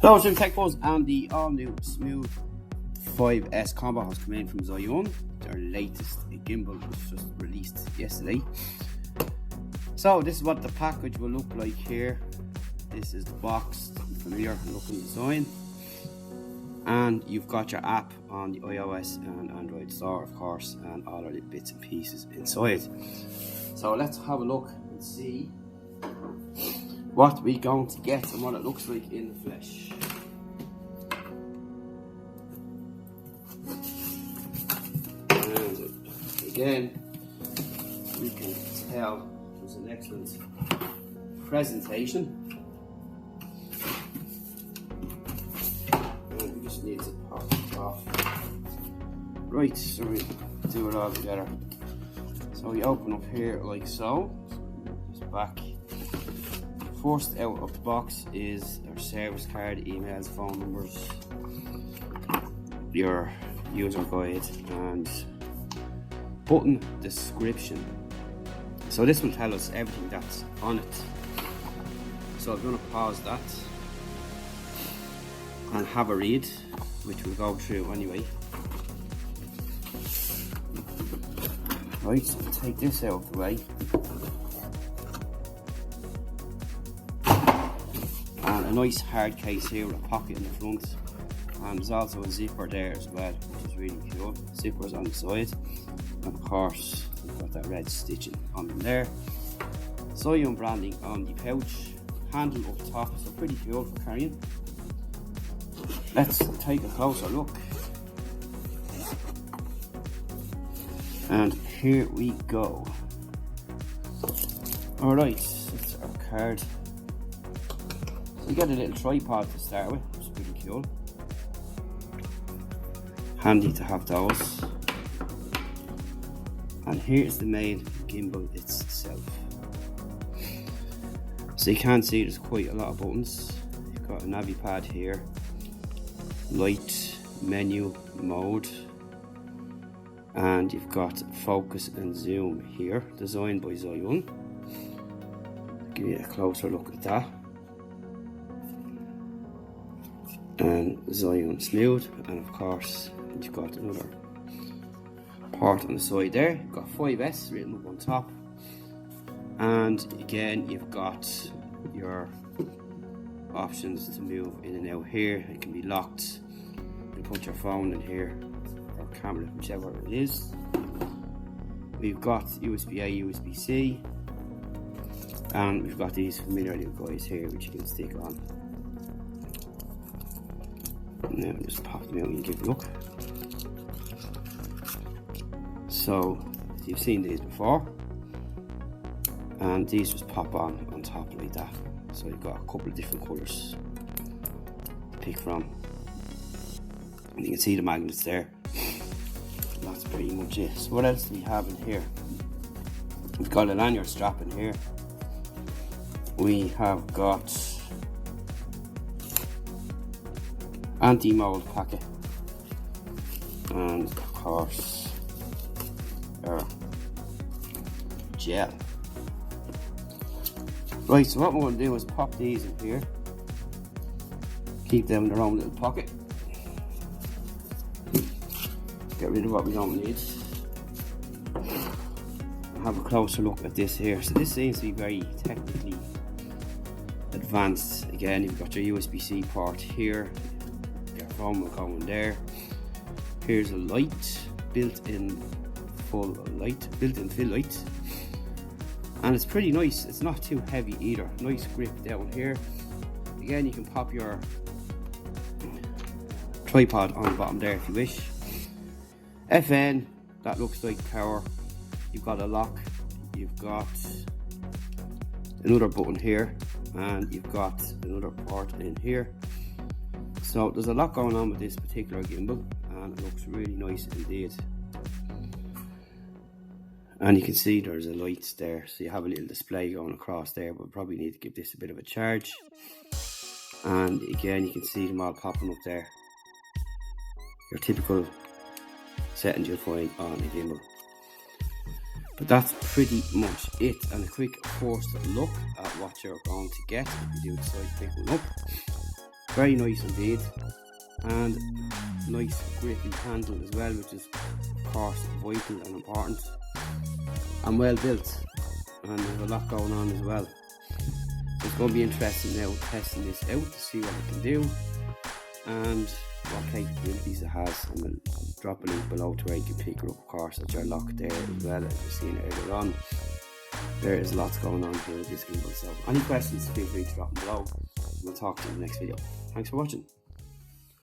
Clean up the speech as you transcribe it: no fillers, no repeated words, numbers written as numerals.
So, ZHIYUN Tech Buzz and the all-new Smooth 5S combo has come in from ZHIYUN. Their latest gimbal was just released yesterday. So this is what the package will look like here. This is the box, familiar looking design. And you've got your app on the iOS and Android store, of course, and all of the bits and pieces inside. So let's have a look and see what we're going to get and what it looks like in the flesh. And again, we can tell there's an excellent presentation. And we just need to pop it off. Right, so we do it all together. So we open up here like so. This back. First out of the box is our service card, emails, phone numbers, your user guide, and button description. So this will tell us everything that's on it. So I'm going to pause that and have a read, which we'll go through anyway. Right, so we'll take this out of the way. And a nice hard case here with a pocket in the front, and there's also a zipper there as well, which is really cool. Zippers on the side, and of course we've got that red stitching on them there. ZHIYUN branding on the pouch, handle up top, so pretty cool for carrying. Let's take a closer look. And here we go. Alright, that's our card. So you get a little tripod to start with, which is pretty cool. Handy to have those. And here's the main gimbal itself. So you can see there's quite a lot of buttons. You've got a navi pad here, light, menu, mode, and you've got focus and zoom here, designed by ZHIYUN. Give you a closer look at that. And ZHIYUN Smooth, and of course you've got another part on the side there. You've got 5S written up on top, and again you've got your options to move in and out here. It can be locked. You put your phone in here or camera, whichever it is. We've got USB-A, USB-C, and we've got these familiar little guys here which you can stick on. Now just pop them out and give a look. So you've seen these before, and these just pop on top like that. So you've got a couple of different colours to pick from, and you can see the magnets there. That's pretty much it. So what else do we have in here? We've got a lanyard strap in here. We have got anti-mold packet, and of course our gel. Right, so what we're going to do is pop these in here, keep them in their own little pocket, get rid of what we don't need, and have a closer look at this here. So this seems to be very technically advanced. Again, you've got your USB-C port here, your phone will go in there. Here's a light, built-in fill light, and it's pretty nice. It's not too heavy either. Nice grip down here. Again, you can pop your tripod on the bottom there if you wish. FN, that looks like power. You've got a lock, you've got another button here, and you've got another port in here. So there's a lot going on with this particular gimbal, and it looks really nice indeed. And you can see there's a light there, so you have a little display going across there, but probably need to give this a bit of a charge. And again, you can see them all popping up there. Your typical settings you'll find on a gimbal. But that's pretty much it, and a quick first look at what you're going to get if you do decide to pick one up. Very nice indeed, and nice grippy handle as well, which is of course vital and important, and well built, and there's a lot going on as well. So it's going to be interesting now testing this out to see what it can do and what capabilities it has, and we'll drop a link below to where you can pick it up, of course, at your lock there as well, as you've seen earlier on. There is lots going on here with this gimbal, so any questions feel free to drop them below, and we'll talk to you in the next video. Thanks for watching.